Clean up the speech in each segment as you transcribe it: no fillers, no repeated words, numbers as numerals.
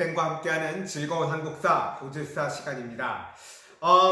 담임쌤과 함께하는 즐거운 한국사, 고질사 시간입니다.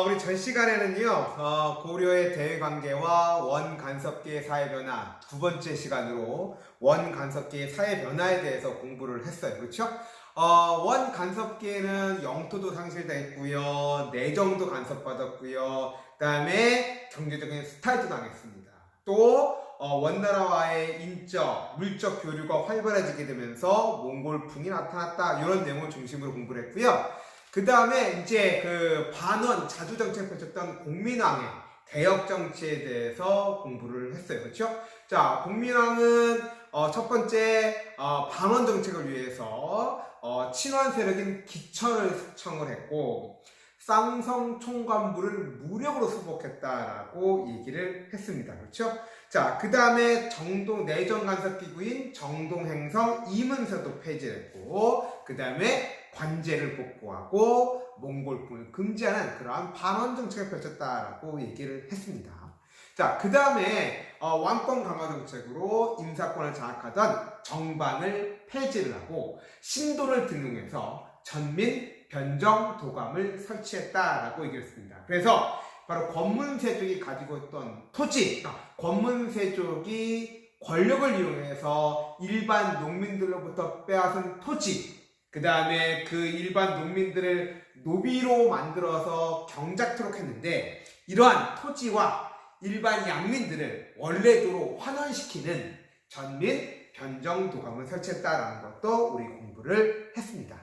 우리 전 시간에는요, 고려의 대외관계와 원간섭기의 사회변화, 두 번째 시간으로 원간섭기의 사회변화에 대해서 공부를 했어요. 그렇죠? 원간섭기에는 영토도 상실됐고요, 내정도 간섭받았고요, 그 다음에 경제적인 수탈도 당했습니다. 또 원나라와의 인적, 물적 교류가 활발해지게 되면서 몽골풍이 나타났다. 이런 내용을 중심으로 공부를 했고요. 그 다음에 이제 그 반원 자주 정책을 펼쳤던 공민왕의 개혁 정치에 대해서 공부를 했어요. 그렇죠? 자, 공민왕은 첫 번째 반원 정책을 위해서 친원 세력인 기천을 숙청을 했고, 쌍성 총관부를 무력으로 수복했다라고 얘기를 했습니다. 그렇죠? 자, 그 다음에 내정 간섭기구인 정동행성 이문서도 폐지했고, 그 다음에 관제를 복구하고 몽골풍을 금지하는 그러한 반원 정책을 펼쳤다라고 얘기를 했습니다. 자, 그 다음에 왕권 강화 정책으로 임사권을 장악하던 정반을 폐지를 하고 신도를 등용해서 전민 변정 도감을 설치했다라고 얘기했습니다. 그래서 바로 권문세족이 가지고 있던 토지, 권문세족이 권력을 이용해서 일반 농민들로부터 빼앗은 토지, 그 다음에 그 일반 농민들을 노비로 만들어서 경작토록 했는데, 이러한 토지와 일반 양민들을 원래도로 환원시키는 전민 변정 도감을 설치했다라는 것도 우리 공부를 했습니다.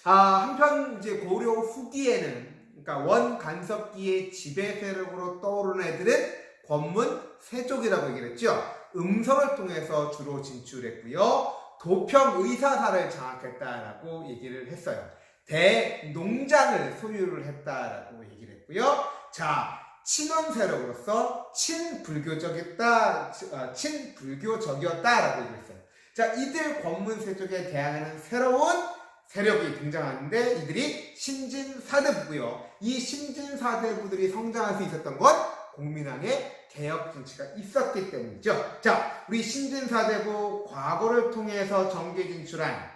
한편 이제 고려 후기에는, 그러니까 원간섭기의 지배 세력으로 떠오르는 애들은 권문 세족이라고 얘기를 했죠. 음성을 통해서 주로 진출했고요. 도평 의사사를 장악했다라고 얘기를 했어요. 대농장을 소유를 했다라고 얘기를 했고요. 자, 친원 세력으로서 친불교적이었다라고 얘기했어요. 자, 이들 권문세족에 대항하는 새로운 세력이 등장하는데, 이들이 신진사대부고요. 이 신진사대부들이 성장할 수 있었던 건 공민왕의 개혁 정치가 있었기 때문이죠. 자, 우리 신진사대부 과거를 통해서 정계 진출한,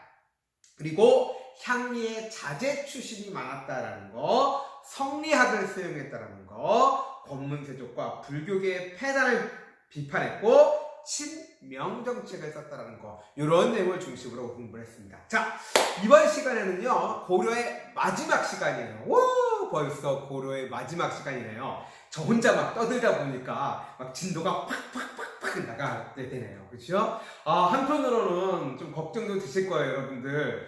그리고 향리의 자제 출신이 많았다라는 거, 성리학을 수용했다라는 거, 권문세족과 불교계의 폐단을 비판했고 친명정책을 썼다라는 거, 이런 내용을 중심으로 공부를 했습니다. 자, 이번 시간에는요, 고려의 마지막 시간이에요. 오, 벌써 고려의 마지막 시간이네요. 저 혼자 막 떠들다 보니까 막 진도가 팍팍팍팍 나가게 되네요. 그렇죠? 한편으로는 좀 걱정도 되실 거예요, 여러분들.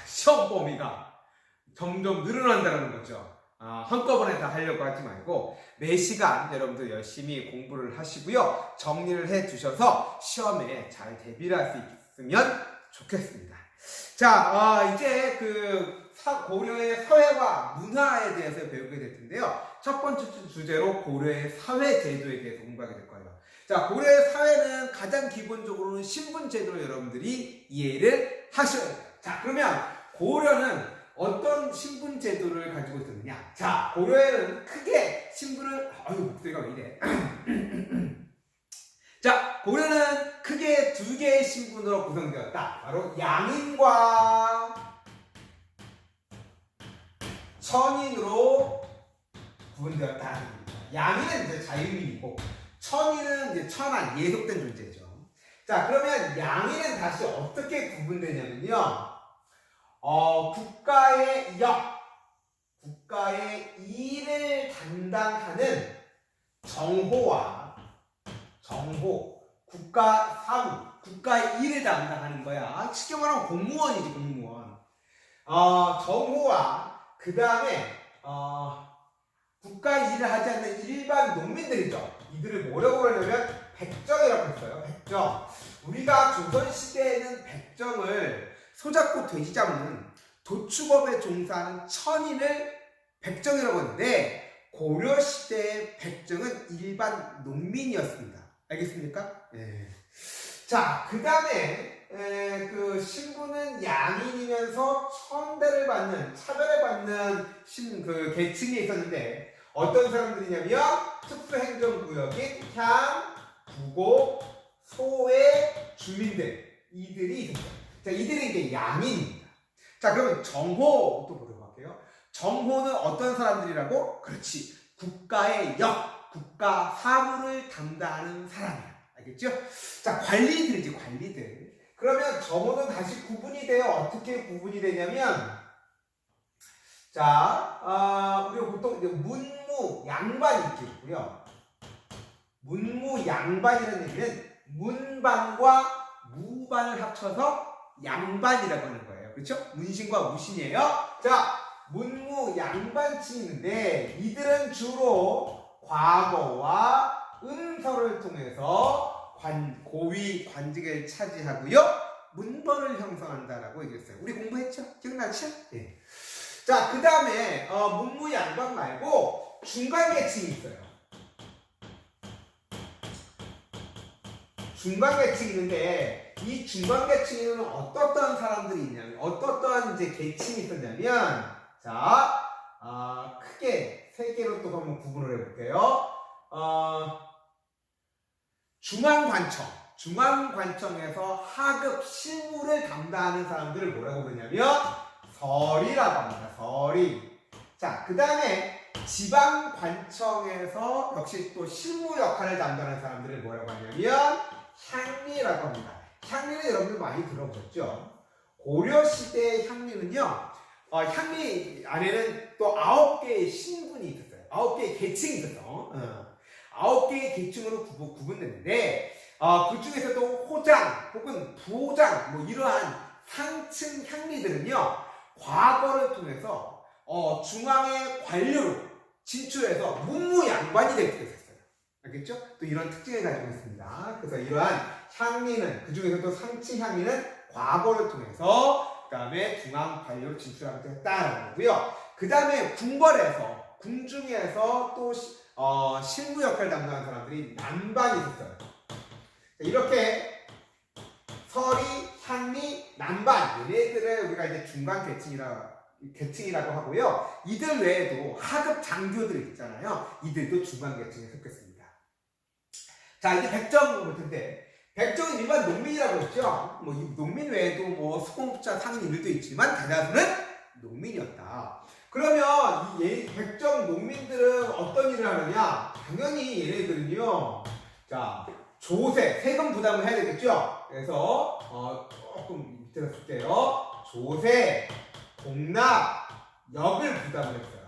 시험 범위가 점점 늘어난다는 거죠. 한꺼번에 다 하려고 하지 말고 매 시간 여러분들 열심히 공부를 하시고요. 정리를 해 주셔서 시험에 잘 대비를 할 수 있으면 좋겠습니다. 자, 이제 고려의 사회와 문화에 대해서 배우게 될 텐데요. 첫 번째 주제로 고려의 사회 제도에 대해서 공부하게 될 거예요. 자, 고려의 사회는 가장 기본적으로는 신분 제도를 여러분들이 이해를 하셔야 돼요. 자, 그러면 고려는 어떤 신분 제도를 가지고 있었느냐? 자, 고려에는 크게 신분을, 목소리가 왜 이래? 자, 고려는 크게 두 개의 신분으로 구성되었다. 바로 양인과 천인으로 구분되었다. 양인은 이제 자유민이고, 천인은 이제 천한, 예속된 존재죠. 자, 그러면 양인은 다시 어떻게 구분되냐면요. 국가의 국가의 일을 담당하는 국가 사무, 국가의 일을 담당하는 거야. 쉽게 말하면 공무원이지, 공무원. 정호와 그 다음에 국가의 일을 하지 않는 일반 농민들이죠. 이들을 뭐라고 하냐면 백정이라고 했어요. 백정. 우리가 조선시대에는 백정을 소잡고 돼지 잡는 도축업에 종사하는 천인을 백정이라고 하는데, 고려시대의 백정은 일반 농민이었습니다. 알겠습니까? 네. 자, 그 다음에 그 신분은 양인이면서 천대를 받는, 차별을 받는 계층이 있었는데, 어떤 사람들이냐면 특수행정구역인 향, 부고, 소의 주민들, 이들이 있습니다. 자, 이들이 이제 양인입니다. 자, 그러면 정호 또 보도록 할게요. 정호는 어떤 사람들이라고? 그렇지. 국가의 역, 국가 사무를 담당하는 사람이야. 알겠죠? 자, 관리들이지, 관리들. 그러면 정호는 다시 구분이 돼요. 어떻게 구분이 되냐면, 자, 우리가 보통 이제 문무, 양반이 이렇게 있고요. 문무, 양반이라는 얘기는 문반과 무반을 합쳐서 양반이라고 하는 거예요. 그렇죠? 문신과 무신이에요. 자, 문무, 양반층이 있는데 이들은 주로 과거와 음서를 통해서 고위 관직을 차지하고요. 문벌을 형성한다라고 얘기했어요. 우리 공부했죠? 기억나죠? 네. 자, 그 다음에 문무, 양반 말고 중간계층이 있어요. 중간계층이 있는데 이 중간계층에는 어떤 사람들이 있냐면 어떤 이제 계층이 있었냐면 자, 크게 세 개로 또 한번 구분을 해볼게요. 중앙관청에서 하급 실무를 담당하는 사람들을 뭐라고 부르냐면 서리라고 합니다. 서리. 자, 그 다음에 지방관청에서 역시 또 실무 역할을 담당하는 사람들을 뭐라고 하냐면 향리라고 합니다. 향리는 여러분들 많이 들어보셨죠? 고려시대의 향리는요, 향리 안에는 또 9개의 신분이 있었어요. 9개의 계층이 있었어. 9개의 계층으로 구분됐는데, 그 중에서도 호장 혹은 부호장, 뭐 이러한 상층 향리들은요, 과거를 통해서, 중앙의 관료로 진출해서 문무양반이 될 수가 있었어요. 알겠죠? 또 이런 특징을 가지고 있습니다. 그래서 이러한 향리는, 그 중에서도 상층 향리는 과거를 통해서 그 다음에 중앙 관료로 진출하게 됐다라는 거고요. 그 다음에 궁중에서 또 실무 역할을 담당하는 사람들이 남반이 있었어요. 이렇게 서리, 향리, 남반 얘네들을 우리가 이제 중간 계층이라고 하고요. 이들 외에도 하급 장교들이 있잖아요. 이들도 중간 계층에 속했습니다. 자, 이제 백정 볼 텐데, 백정은 일반 농민이라고 했죠. 뭐 농민 외에도 뭐 수공업자 상인들도 있지만 대다수는 농민이었다. 그러면 이 백정 농민들은 어떤 일을 하느냐? 당연히 얘네들은요, 자, 조세, 세금 부담을 해야 되겠죠. 그래서 조금 밑에서 쓸게요. 조세, 공납, 역을 부담을 했어요.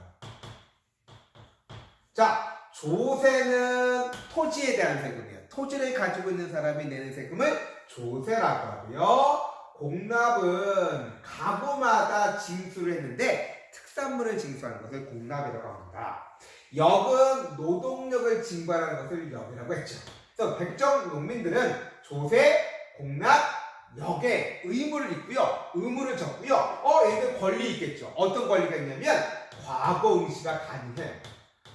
자, 조세는 토지에 대한 세금이에요. 토지를 가지고 있는 사람이 내는 세금을 조세라고 하고요. 공납은 가구마다 징수를 했는데 특산물을 징수하는 것을 공납이라고 합니다. 역은 노동력을 징발하는 것을 역이라고 했죠. 그래서 백정 농민들은 조세, 공납, 역에 의무를 있고요. 의무를 졌고요. 얘들 권리 있겠죠. 어떤 권리가 있냐면 과거 응시가 가능해요.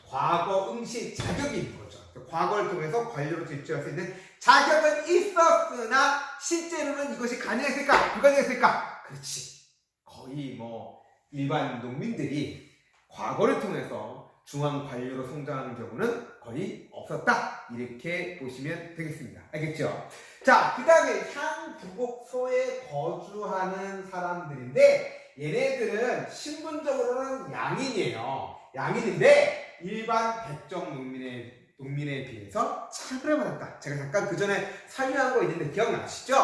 과거 응시 자격이 있는 거죠. 과거를 통해서 관료로 진출할 수 있는 자격은 있었으나 실제로는 이것이 가능했을까? 불가능했을까? 그렇지. 거의 뭐 일반 농민들이 과거를 통해서 중앙 관료로 성장하는 경우는 거의 없었다. 이렇게 보시면 되겠습니다. 알겠죠? 자, 그 다음에 향부곡소에 거주하는 사람들인데 얘네들은 신분적으로는 양인이에요. 양인인데 일반 백정 농민에 비해서 차별을 받았다. 제가 잠깐 그 전에 설명한 거 있는데 기억나시죠?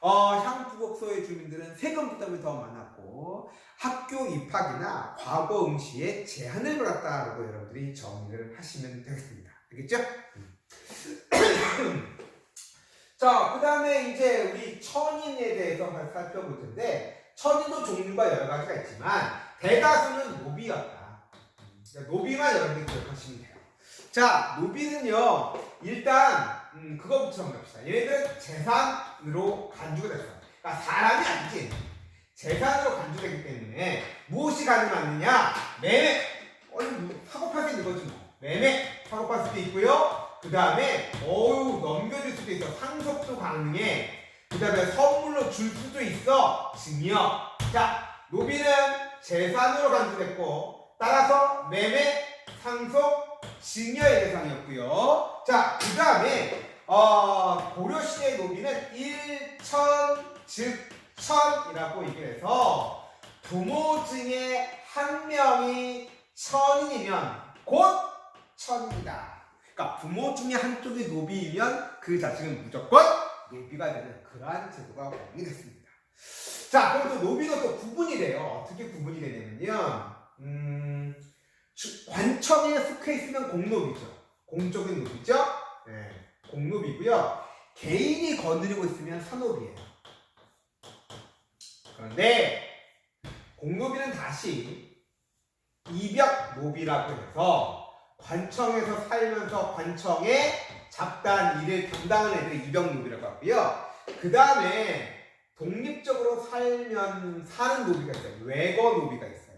향부곡소의 주민들은 세금 부담이 더 많았고 학교 입학이나 과거 응시에 제한을 받았다라고 여러분들이 정리를 하시면 되겠습니다. 알겠죠? 자, 그 다음에 이제 우리 천인에 대해서 살펴볼 텐데 천인도 종류가 여러 가지가 있지만 대다수는 노비였다. 노비만 여러분들이 기억하시면 돼요. 자, 노비는요 일단 그거부터 정리합시다. 얘네들은 재산으로 간주가 됐어요. 그러니까 사람이 아니지. 재산으로 간주되기 때문에 무엇이 가능하느냐? 매매. 사고 팔 수 있는 거지 뭐. 매매. 사고 팔 수도 있고요. 그 다음에 넘겨줄 수도 있어. 상속도 가능해. 그 다음에 선물로 줄 수도 있어. 증여. 자, 노비는 재산으로 간주됐고 따라서 매매, 상속, 증여의 대상이었고요. 자, 그 다음에 고려시대의 노비는 일천, 즉 천이라고 얘기를 해서 부모 중에 한 명이 천인이면 곧 천이다. 그러니까 부모 중에 한쪽이 노비이면 그 자식은 무조건 노비가 되는 그러한 제도가 적용이 됐습니다. 자, 그럼 또 노비도 또 구분이 돼요. 어떻게 구분이 되냐면요. 관청에 속해 있으면 공노비죠. 공적인 노비죠. 네, 공노비고요. 개인이 거느리고 있으면 사노비예요. 그런데 공노비는 다시 입역노비라고 해서 관청에서 살면서 관청의 잡다한 일을 담당하는 애들이 입역노비라고 하고요. 그 다음에 독립적으로 사는 노비가 있어요. 외거노비가 있어요.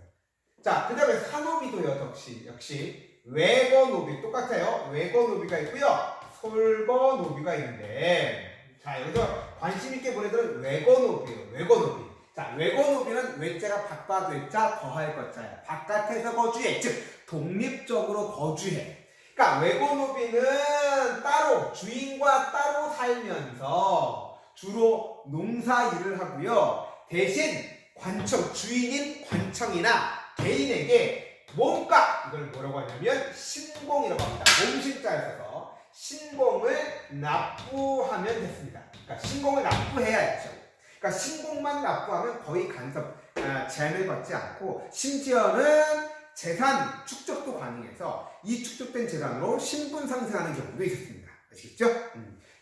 자, 그 다음에 사노비도요. 역시 외거노비 똑같아요. 외거노비가 있고요. 솔거노비가 있는데, 자, 여기서 관심 있게 본 애들은 외거노비예요. 외거노비. 자, 외거노비는 외자가 바깥 외자 더할 것자야. 바깥에서 거주해. 즉 독립적으로 거주해. 그러니까 외거노비는 따로 주인과 따로 살면서 주로 농사 일을 하고요. 대신 관청, 주인인 관청이나 개인에게 몸값, 이걸 뭐라고 하냐면 신공이라고 합니다. 몸신자에 써서 신공을 납부하면 됐습니다. 그러니까 신공을 납부해야 했죠. 그러니까 신공만 납부하면 거의 간섭, 제한을 받지 않고 심지어는 재산 축적도 가능해서 이 축적된 재산으로 신분 상승하는 경우도 있었습니다. 아시겠죠?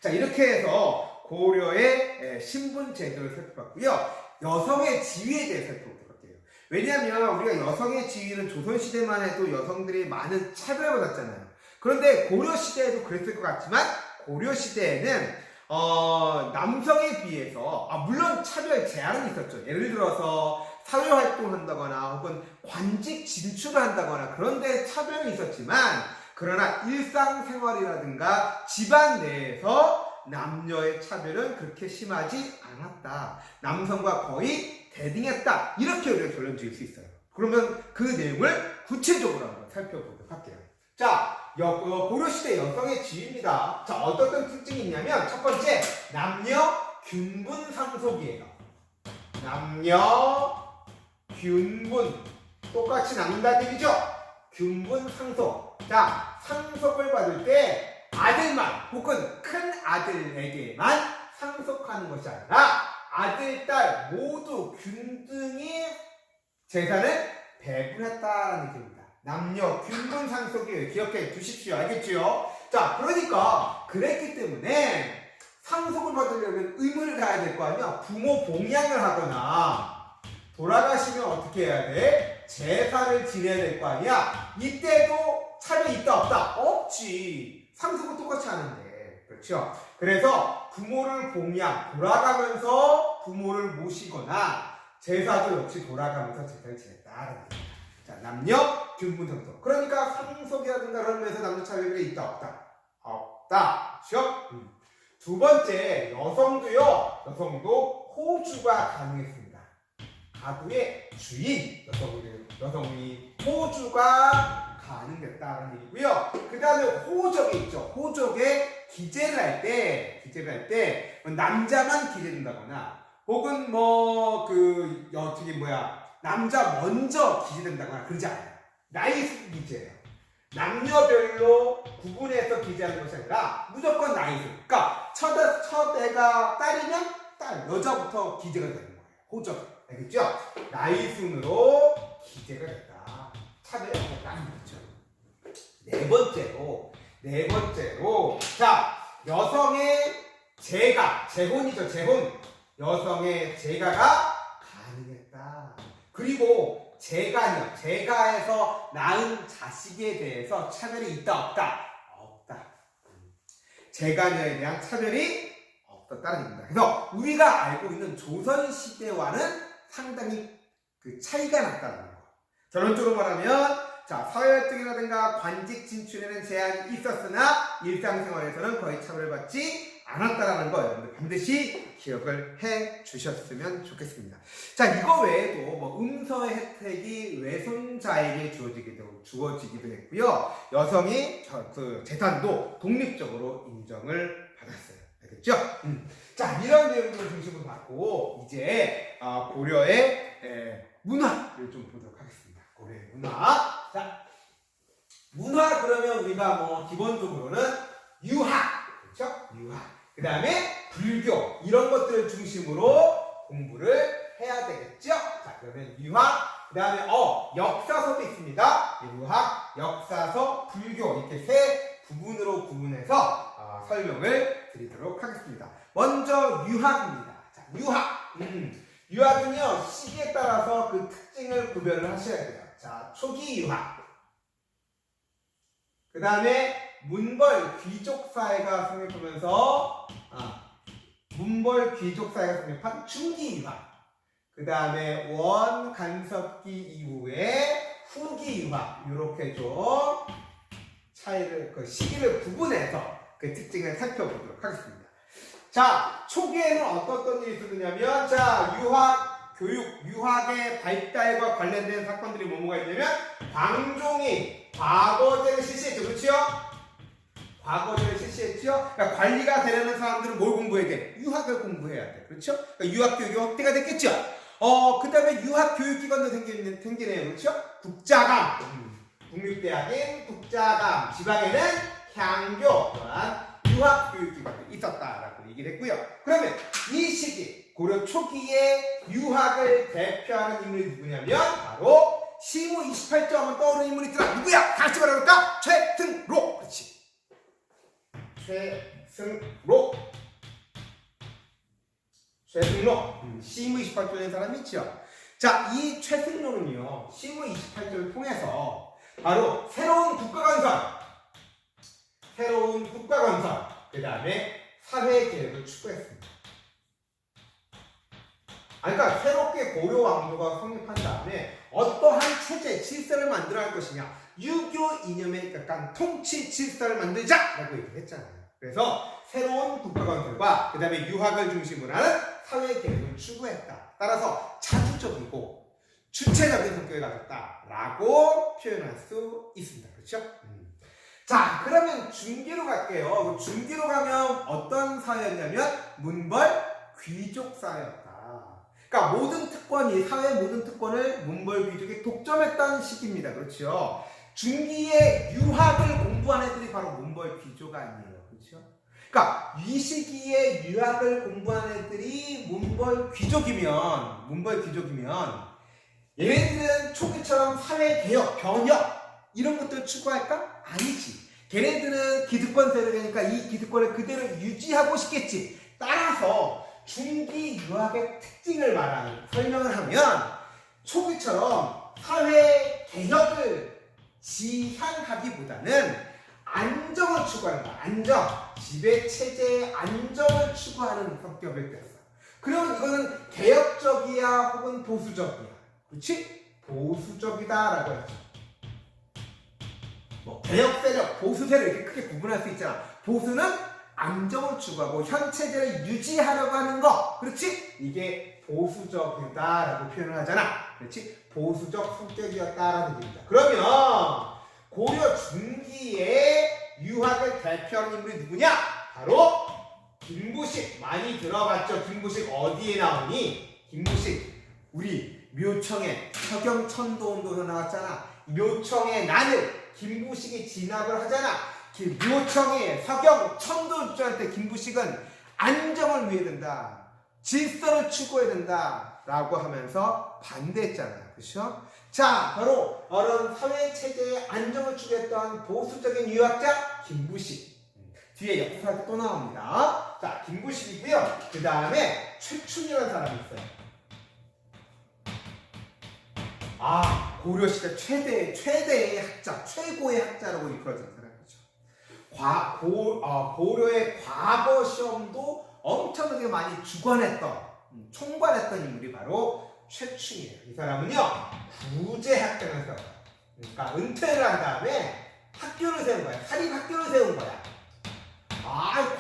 자, 이렇게 해서 고려의 신분 제도를 살펴봤고요. 여성의 지위에 대해 살펴보도록 할게요. 왜냐하면 우리가 여성의 지위는 조선시대만 해도 여성들이 많은 차별받았잖아요. 그런데 고려시대에도 그랬을 것 같지만 고려시대에는 남성에 비해서 물론 차별 제한은 있었죠. 예를 들어서 사회활동을 한다거나 혹은 관직 진출을 한다거나 그런 데 차별은 있었지만 그러나 일상생활이라든가 집안 내에서 남녀의 차별은 그렇게 심하지 않았다. 남성과 거의 대등했다. 이렇게 우리가 결론 지을 수 있어요. 그러면 그 내용을 구체적으로 한번 살펴보도록 할게요. 자, 고려시대 여성의 지위입니다. 자, 어떤 특징이 있냐면 첫 번째, 남녀 균분 상속이에요. 남녀 균분, 똑같이 낳는다는 얘기죠. 균분 상속. 자, 상속을 받을 때 아들만 혹은 큰 아들에게만 상속하는 것이 아니라 아들, 딸 모두 균등히 재산을 배분했다는 얘기입니다. 남녀 균분 상속이에요. 기억해 두십시오. 알겠죠? 자, 그러니까 그랬기 때문에 상속을 받으려면 의무를 다해야 될 거 아니야. 부모 봉양을 하거나 돌아가시면 어떻게 해야 돼? 제사를 지내야 될 거 아니야. 이때도 차별이 있다 없다? 없지. 상속은 똑같이 하는데. 그렇죠? 그래서 부모를 봉양, 돌아가면서 부모를 모시거나 제사도 역시 돌아가면서 제사를 지냈다는 얘기입니다. 자, 남녀 균분 상속. 그러니까 상속이라든가 그런 면에서 남녀 차별이 있다 없다? 없다. 그렇죠? 두 번째, 여성도 호주가 가능했습니다. 가구의 주인, 여성이 호주가 가능했다는 얘기고요. 그 다음에 호적이 있죠. 호적에 기재를 할 때 남자만 기재된다거나 혹은 남자 먼저 기재된다거나 그러지 않아요. 나이수 기재예요. 남녀별로 구분해서 기재하는 것이 아니라 무조건 나이수. 그러니까 첫 애가 딸이면 딸, 여자부터 기재가 되는 거예요. 호적. 알겠죠? 나이순으로 기재가 됐다. 차별이 없다는 거죠. 네 번째로 자, 여성의 재혼이죠. 재혼. 여성의 재가가 가능했다. 그리고 재가에서 낳은 자식에 대해서 차별이 있다 없다? 없다. 재가녀에 대한 차별이 없었다는 얘기입니다. 그래서 우리가 알고 있는 조선시대와는 상당히 그 차이가 났다는 거예요. 결론적으로 말하면 자, 사회활동이라든가 관직 진출에는 제한이 있었으나 일상생활에서는 거의 차별받지 않았다라는 거 여러분들 반드시 기억을 해 주셨으면 좋겠습니다. 자, 이거 외에도 음서의 혜택이 외손자에게 주어지기도 했고요. 여성이 재산도 독립적으로 인정을 받았어요. 알겠죠? 자, 이런 내용들을 중심으로 받고 이제 고려의 문화를 좀 보도록 하겠습니다. 고려의 문화. 자, 문화 그러면 우리가 뭐 기본적으로는 유학, 그렇죠? 유학. 그 다음에 불교 이런 것들을 중심으로 공부를 해야 되겠죠? 자, 그러면 유학, 그 다음에 역사서도 있습니다. 유학, 역사서, 불교 이렇게 세 부분으로 구분해서 설명을 드리도록 하겠습니다. 먼저 유학입니다. 자, 유학. 유학은요 시기에 따라서 그 특징을 구별을 하셔야 돼요. 자, 초기 유학. 그 다음에 문벌 귀족 사회가 성립하면서 문벌 귀족 사회가 성립한 중기 유학. 그 다음에 원간섭기 이후에 후기 유학. 이렇게 좀 차이를 그 시기를 구분해서 그 특징을 살펴보도록 하겠습니다. 자, 초기에는 어떤 일이 있었느냐면, 자, 유학, 교육, 유학의 발달과 관련된 사건들이 뭐가 있냐면, 광종이 과거제를 실시했죠. 그렇죠? 과거제를 실시했죠? 그러니까 관리가 되려는 사람들은 뭘 공부해야 돼? 유학을 공부해야 돼. 그렇죠? 그러니까 유학 교육이 확대가 됐겠죠? 그 다음에 유학 교육기관도 생기네요. 그렇죠? 국자감. 국립대학인 국자감. 지방에는 향교. 또한 유학 교육기관이 있었다라고 얘기를 했고요. 그러면 이 시기 고려 초기에 유학을 대표하는 인물이 누구냐면 바로 시무 28조 하면 떠오르는 인물이 있더라. 누구야? 같이 말해볼까? 최승로. 그렇지. 최승로. 시무 28조라는 사람이 있죠. 자, 이 최승로는요 시무 28조를 통해서 바로 새로운 국가 건설, 그 다음에 사회 계획을 추구했습니다. 그러니까 새롭게 고려 왕조가 성립한 다음에 어떠한 체제, 질서를 만들어야 할 것이냐, 유교 이념에 약간 통치 질서를 만들자라고 얘기를 했잖아요. 그래서 새로운 국가 건설과 그 다음에 유학을 중심으로 하는 사회 계획을 추구했다. 따라서 자주적이고 주체적인 성격을 가졌다라고 표현할 수 있습니다. 그렇죠? 자, 그러면 중기로 갈게요. 중기로 가면 어떤 사회였냐면 문벌 귀족 사회였다. 그러니까 모든 특권이, 사회 모든 특권을 문벌 귀족이 독점했던 시기입니다. 그렇죠? 중기에 유학을 공부한 애들이 바로 문벌 귀족 아니에요. 그렇죠? 그러니까 이 시기에 유학을 공부한 애들이 문벌 귀족이면 얘네들은 초기처럼 사회 개혁, 변혁 이런 것들을 추구할까? 아니지. 걔네들은 기득권 세력이니까 이 기득권을 그대로 유지하고 싶겠지. 따라서 중기 유학의 특징을 설명을 하면 초기처럼 사회 개혁을 지향하기보다는 안정을 추구하는 거야. 안정. 지배 체제의 안정을 추구하는 성격을 띄었어. 그럼 이거는 개혁적이야 혹은 보수적이야. 그렇지? 보수적이다라고 했죠. 뭐 개혁 세력, 보수 세력 이렇게 크게 구분할 수 있잖아. 보수는 안정을 추구하고 현 체제를 유지하려고 하는 거. 그렇지? 이게 보수적이다라고 표현을 하잖아. 그렇지? 보수적 성격이었다라는 얘기입니다. 그러면 고려 중기에 유학을 대표하는 인물이 누구냐? 바로 김부식. 많이 들어봤죠? 김부식 어디에 나오니? 김부식 우리 묘청에 서경천도운동에서 나왔잖아. 묘청에 나는 김부식이 진압을 하잖아. 묘청에 서경천도 주장할 때 김부식은 안정을 위해 된다, 질서를 추구해야 된다 라고 하면서 반대했잖아요. 그렇죠? 자, 바로 어떤 사회체제의 안정을 추구했던 보수적인 유학자 김부식. 뒤에 역사가 또 나옵니다. 자, 김부식이고요. 그 다음에 최춘이라는 사람이 있어요. 고려시대 최대의 학자, 최고의 학자라고 이끌어진 사람이죠. 고려의 과거 시험도 엄청나게 많이 총괄했던 인물이 바로 최춘이에요. 이 사람은요, 구제학당에서, 그러니까 은퇴를 한 다음에 학교를 세운 거야. 사립학교를 세운 거야.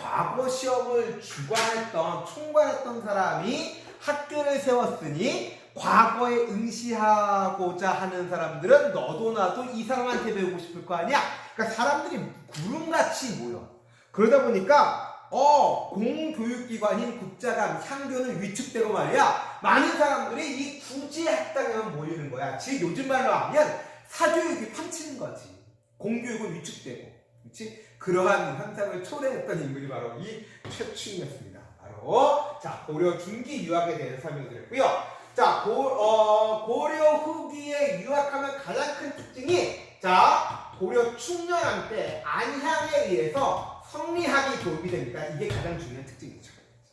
과거 시험을 총괄했던 사람이 학교를 세웠으니 과거에 응시하고자 하는 사람들은 너도 나도 이 사람한테 배우고 싶을 거 아니야? 그러니까 사람들이 구름같이 모여. 그러다 보니까 공교육기관인 국자감, 향교는 위축되고 말이야. 많은 사람들이 이 구지 학당에만 모이는 거야. 즉 요즘 말로 하면 사교육이 판치는 거지. 공교육은 위축되고, 그렇지? 그러한 현상을 초래했던 인물이 바로 이 최충이었습니다. 바로 자 고려 중기 유학에 대해서 설명드렸고요. 자 고려 후기에 유학하면 가장 큰 특징이 자 고려 충렬한 때 안향에 의해서 성리학이 도입이 됩니다. 이게 가장 중요한 특징이죠.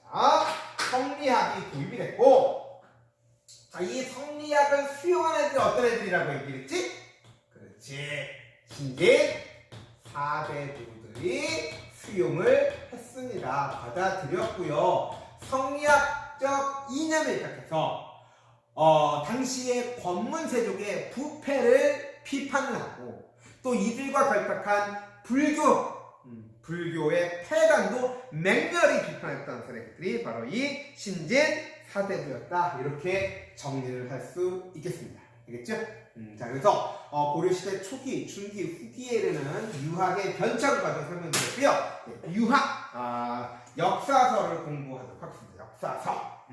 자, 성리학이 도입이 됐고, 자, 이 성리학을 수용한 애들이 어떤 애들이라고 얘기했지? 그렇지. 신진 4대 부들이 수용을 했습니다. 받아들였고요. 성리학적 이념에 입각해서 당시의 권문세족의 부패를 비판을 하고 또 이들과 결탁한 불교의 폐단도 맹렬히 비판했던 세력들이 바로 이 신진 사대부였다. 이렇게 정리를 할 수 있겠습니다. 알겠죠? 자, 그래서 고려시대 초기, 중기, 후기에는 유학의 변천 과정 설명드렸고요. 유학, 역사서를 공부하도록 하겠습니다. 역사서.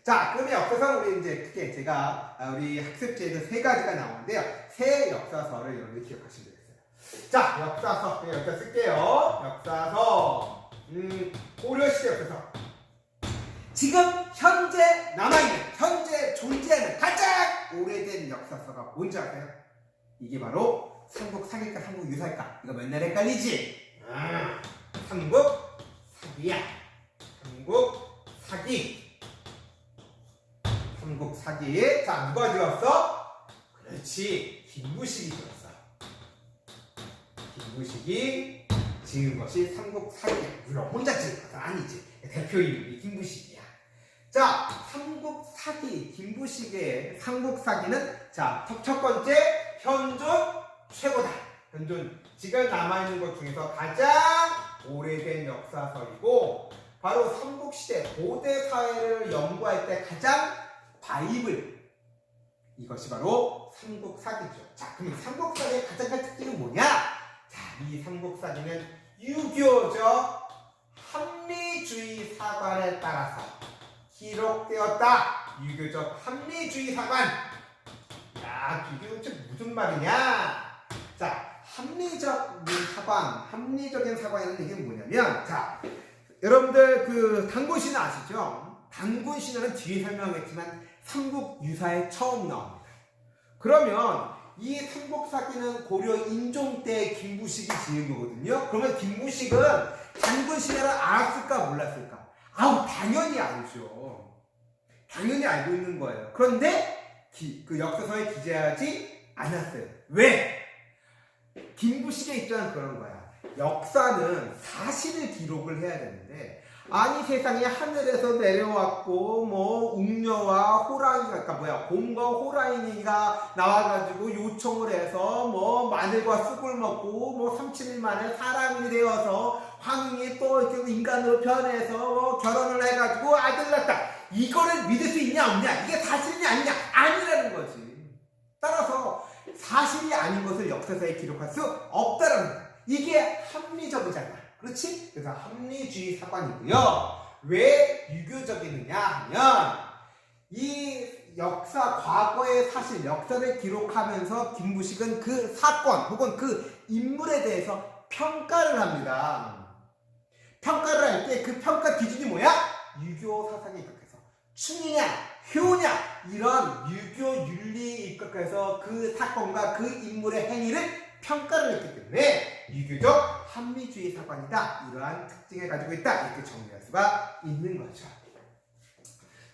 자, 그러면 역사서 우리 이제 크게 제가 우리 학습지에도 3가지가 나오는데요. 새 역사서를 여러분들 기억하시면 되겠어요. 자, 역사서. 여기다 쓸게요. 역사서. 고려시대 역사서. 지금 현재 남아있는, 현재 존재하는 가장 오래된 역사서가 뭔지 아세요? 이게 바로 삼국사기일까 삼국유사일까? 이거 맨날 헷갈리지? 삼국사기야. 삼국사기. 삼국사기. 자, 누가 지었어? 그렇지. 김부식이 지었어. 김부식이 지은 것이 삼국사기야. 물론 혼자 지은 것은 아니지. 대표 이름이 김부식이야. 자, 삼국사기, 김부식의 삼국사기는 자, 첫 번째, 현존 최고다. 현존, 지금 남아있는 것 중에서 가장 오래된 역사서이고 바로 삼국시대 고대 사회를 연구할 때 가장 바이블, 이것이 바로 삼국사기죠. 자, 그럼 삼국사기의 가장 큰 특징은 뭐냐? 자, 이 삼국사기는 유교적 합리주의 사관에 따라서 기록되었다. 유교적 합리주의 사관. 야, 이게 무슨 말이냐? 자, 합리적인 사관이라는 게 뭐냐면, 자, 여러분들 그 단군신화 아시죠? 단군신화는 뒤에 설명했지만 삼국유사에 처음 나옵니다. 그러면 이 삼국사기는 고려 인종 때 김부식이 지은 거거든요. 그러면 김부식은 단군신화를 알았을까 몰랐을까? 당연히 알죠. 당연히 알고 있는 거예요. 그런데 그 역사서에 기재하지 않았어요. 왜? 김부식의 입장은 그런 거야. 역사는 사실을 기록을 해야 되는데 아니 세상에 하늘에서 내려왔고 뭐 웅녀와 호랑이가 곰과 호랑이가 나와가지고 요청을 해서 뭐 마늘과 쑥을 먹고 뭐 37일 만에 사람이 되어서 황궁이 또 이렇게 인간으로 변해서 뭐 결혼을 해가지고 아들 낳았다. 이거를 믿을 수 있냐 없냐? 이게 사실이냐 아니냐? 아니라는 거지. 따라서 사실이 아닌 것을 역사서에 기록할 수 없다라는 거야. 이게 합리적이잖아. 그렇지? 그래서 합리주의 사관이고요. 왜 유교적이느냐 하면 이 역사, 과거의 사실, 역사를 기록하면서 김부식은 그 사건 혹은 그 인물에 대해서 평가를 합니다. 평가를 할 때 그 평가 기준이 뭐야? 유교 사상에 입각해서 충이냐, 효냐 이런 유교 윤리에 입각해서 그 사건과 그 인물의 행위를 평가를 했기 때문에 유교적 합리주의 사관이다. 이러한 특징을 가지고 있다. 이렇게 정리할 수가 있는 거죠.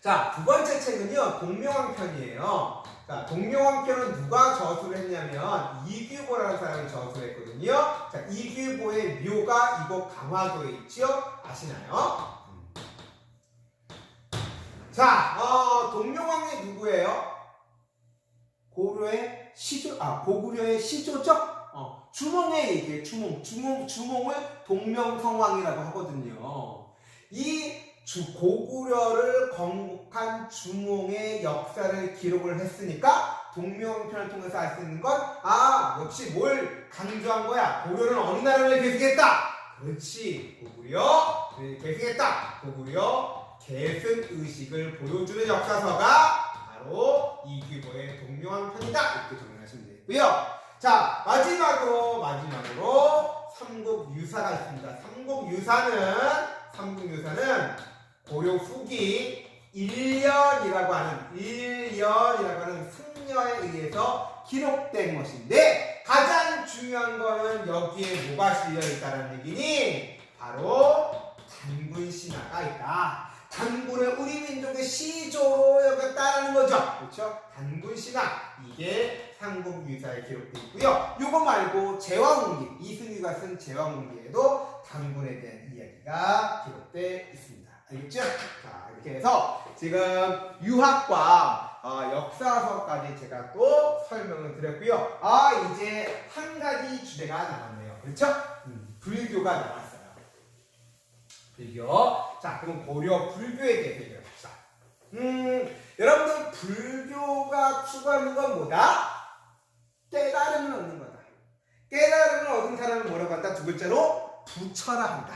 자, 두 번째 책은요, 동명왕편이에요. 자, 동명왕편은 누가 저술을 했냐면 이규보라는 사람이 저술을 했거든요. 자, 이규보의 묘가 이곳 강화도에 있죠. 아시나요? 자, 동명왕이 누구예요? 고구려의 시조죠? 주몽의 얘기예요. 주몽을 동명성왕이라고 하거든요. 이 고구려를 건국한 주몽의 역사를 기록을 했으니까 동명편을 통해서 알 수 있는 건 역시 뭘 강조한 거야? 고려는 어느 나라를 계승했다? 그렇지. 고구려 계승했다. 고구려 계승 의식을 보여주는 역사서가 바로 이규보의 동묘한 편이다. 이렇게 정리하시면 되고요. 자, 마지막으로 삼국유사가 있습니다. 삼국유사는 고려 후기 1년이라고 하는 승려에 의해서 기록된 것인데, 가장 중요한 거는 여기에 뭐가 실려 있다는 얘기니? 바로 단군 신화가 있다. 단군을 우리 민족의 시조로 여겼다라는 거죠. 그렇죠? 단군 신화, 이게 삼국유사에 기록되어 있고요. 이거 말고 제왕운기, 이승유가 쓴 제왕운기에도 단군에 대한 이야기가 기록되어 있습니다. 알겠죠? 자, 이렇게 해서 지금 유학과 역사서까지 제가 또 설명을 드렸고요. 이제 한 가지 주제가 남았네요. 그렇죠? 불교가 나왔어요. 불교. 자, 그럼 고려 불교에 대해서 얘기해 봅시다. 여러분들, 불교가 추구하는 건 뭐다? 깨달음을 얻는 거다. 깨달음을 얻은 사람을 뭐라고 한다? 두 글자로 부처라 한다.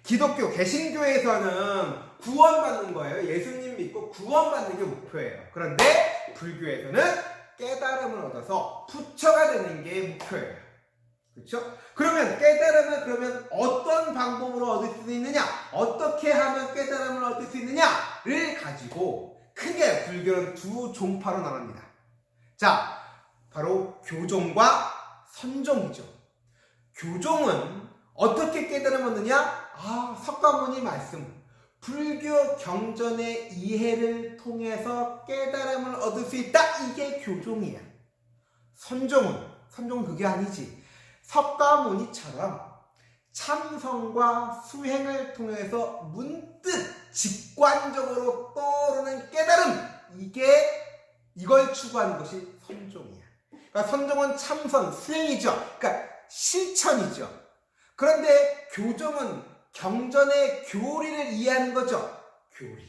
기독교, 개신교에서는 구원받는 거예요. 예수님 믿고 구원받는 게 목표예요. 그런데 불교에서는 깨달음을 얻어서 부처가 되는 게 목표예요. 그렇죠? 그러면 깨달음을 어떤 방법으로 얻을 수 있느냐? 어떻게 하면 깨달음을 얻을 수 있느냐를 가지고 크게 불교는 두 종파로 나눕니다. 자, 바로 교종과 선종이죠. 교종은 어떻게 깨달음을 얻느냐? 석가모니 말씀, 불교 경전의 이해를 통해서 깨달음을 얻을 수 있다. 이게 교종이야. 선종은 그게 아니지. 석가모니처럼 참선과 수행을 통해서 문득 직관적으로 떠오르는 깨달음, 이걸 추구하는 것이 선종이야. 그러니까 선종은 참선, 수행이죠. 그러니까 실천이죠. 그런데 교종은 경전의 교리를 이해하는 거죠. 교리.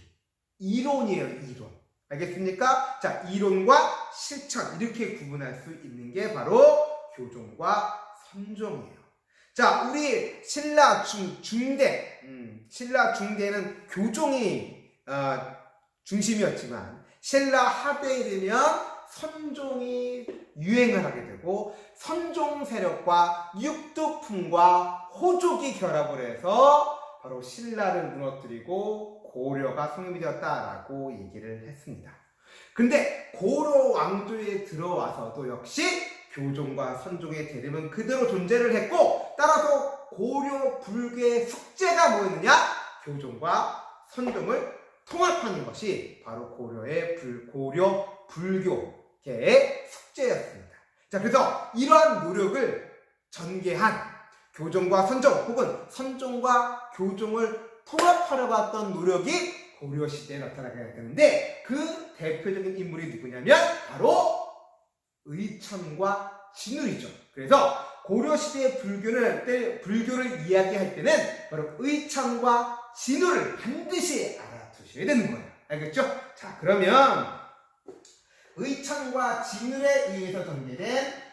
이론이에요, 이론. 알겠습니까? 자, 이론과 실천, 이렇게 구분할 수 있는 게 바로 교종과 선종이에요. 자, 우리 신라 중대, 신라 중대는 교종이 중심이었지만, 신라 하대에 이르면 선종이 유행을 하게 되고, 선종 세력과 육두풍과 호족이 결합을 해서 바로 신라를 무너뜨리고 고려가 성립이 되었다라고 얘기를 했습니다. 근데 고려 왕조에 들어와서도 역시 교종과 선종의 대립은 그대로 존재를 했고, 따라서 고려 불교의 숙제가 뭐였느냐? 교종과 선종을 통합하는 것이 바로 고려 불교계의 숙제였습니다. 자, 그래서 이러한 노력을 전개한 교종과 선종, 혹은 선종과 교종을 통합하려고 했던 노력이 고려시대에 나타나게 되는데, 그 대표적인 인물이 누구냐면 바로 의천과 진울이죠. 그래서 고려시대의 불교를 이야기할 때는 바로 의천과 진울을 반드시 알아두셔야 되는 거예요. 알겠죠? 자, 그러면 의천과 진울에 의해서 전개된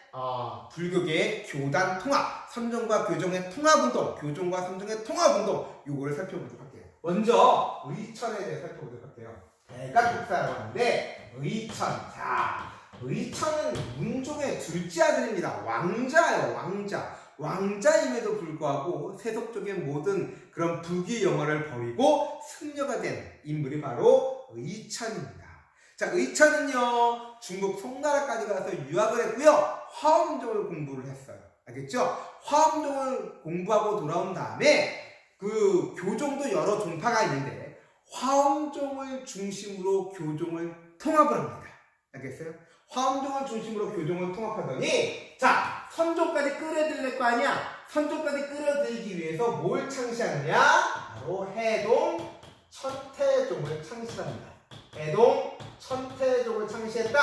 불교계의 교단 통합, 선종과 교종의 통합운동, 교종과 선종의 통합운동, 요거를 살펴보도록 할게요. 먼저 의천에 대해 살펴보도록 할게요. 대가족사라고 하는데, 의천. 자, 의천은 문종의 둘째 아들입니다. 왕자예요, 왕자. 왕자임에도 불구하고 세속적인 모든 그런 불교 영화를 버리고 승려가 된 인물이 바로 의천입니다. 자, 의천은요, 중국 송나라까지 가서 유학을 했고요, 화엄종을 공부를 했어요. 알겠죠? 화엄종을 공부하고 돌아온 다음에 그 교종도 여러 종파가 있는데 화엄종을 중심으로 교종을 통합을 합니다. 알겠어요? 화엄종을 중심으로 교종을 통합하더니, 자, 선종까지 끌어들일 거 아니야? 선종까지 끌어들이기 위해서 뭘 창시하느냐? 바로 해동 천태종을 창시합니다. 해동 천태종을 창시했다.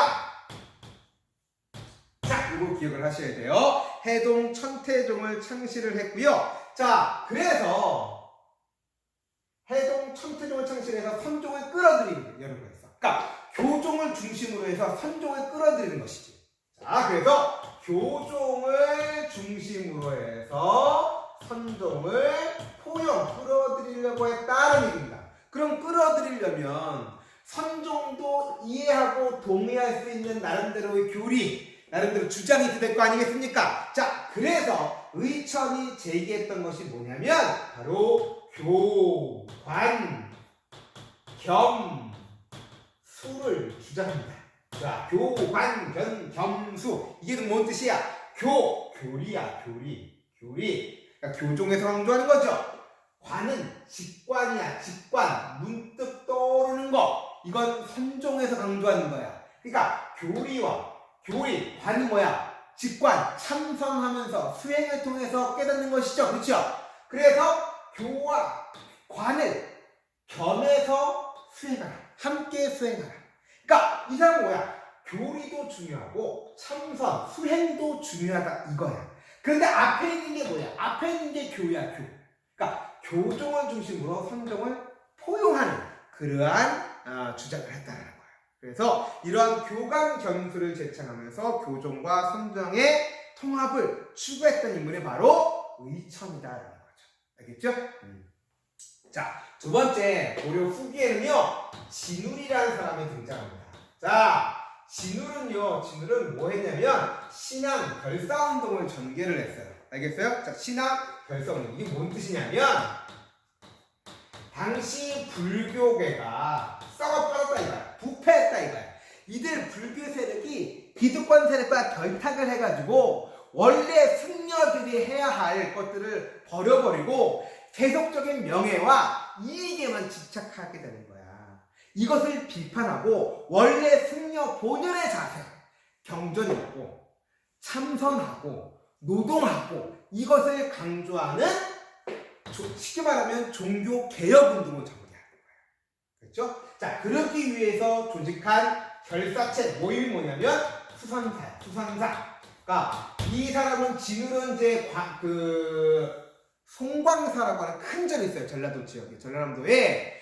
자, 이거 기억을 하셔야 돼요. 해동 천태종을 창시를 했고요. 자, 그래서 해동 천태종을 창시해서 선종을 끌어들이는 이런 거였어. 그러니까 교종을 중심으로 해서 선종을 끌어들이는 것이지. 자, 그래서 교종을 중심으로 해서 선종을 끌어들이려고 했다는 얘기입니다. 그럼 끌어들이려면 선종도 이해하고 동의할 수 있는 나름대로의 교리, 나름대로 주장이 있어야 될 거 아니겠습니까? 자, 그래서 의천이 제기했던 것이 뭐냐면 바로 교관 겸수를 주장합니다. 자, 교관 겸수, 이게 뭔 뜻이야? 교리야, 교리. 그러니까 교종에서 강조하는 거죠. 관은 직관이야, 직관. 문득 떠오르는 거. 이건 선종에서 강조하는 거야. 그러니까 교리, 관이 뭐야? 직관, 참선하면서 수행을 통해서 깨닫는 것이죠. 그렇죠? 그래서 교와 관을 겸해서 수행하라. 함께 수행하라. 그러니까 이 사람은 뭐야? 교리도 중요하고 참선, 수행도 중요하다 이거야. 그런데 앞에 있는 게 뭐야? 앞에 있는 게 교야, 교. 그러니까 교종을 중심으로 선종을 포용하는 그러한 주장을 했다는 거예요. 그래서 이러한 교감 겸수를 제창하면서 교종과 선종의 통합을 추구했던 인물이 바로 의천이다라는 거죠. 알겠죠? 자, 두 번째 고려 후기에는요 진울이라는 사람이 등장합니다. 자, 진울은 뭐 했냐면 신앙 결사운동을 전개를 했어요. 알겠어요? 자, 신앙 결사운동, 이게 뭔 뜻이냐면 당시 불교계가 썩어버렸다 이거야. 부패했다 이거야. 이들 불교 세력이 기득권 세력과 결탁을 해가지고 원래 승려들이 해야 할 것들을 버려버리고 세속적인 명예와 이익에만 집착하게 되는 거야. 이것을 비판하고 원래 승려 본연의 자세, 경전있고 참선하고 노동하고 이것을 강조하는 쉽게 말하면 종교 개혁 운동을 전개하는 거예요. 그렇죠? 자, 그러기 위해서 조직한 결사체 모임이 뭐냐면 수선사. 그러니까 이 사람은 진울은 이제 송광사라고 하는 큰 절이 있어요. 전라도 지역에, 전라남도에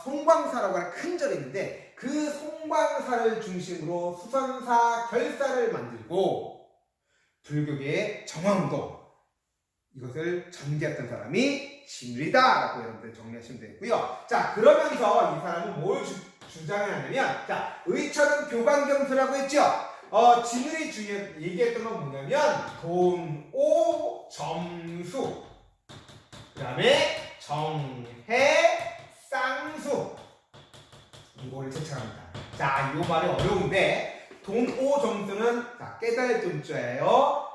송광사라고 하는 큰 절이 있는데 그 송광사를 중심으로 수선사 결사를 만들고 불교계의 정화운동 이것을 전개했던 사람이 진울이다라고 여러분들 정리하시면 되고요. 자, 그러면서 이 사람은 뭘 주장을 하냐면, 자, 의천은 교관겸수라고 했죠. 진울이 얘기했던 건 뭐냐면 돈오 점수, 그 다음에 정해 쌍수 이거를 제창합니다. 자, 이 말이 어려운데 돈오 점수는 자, 깨달을 돈자예요.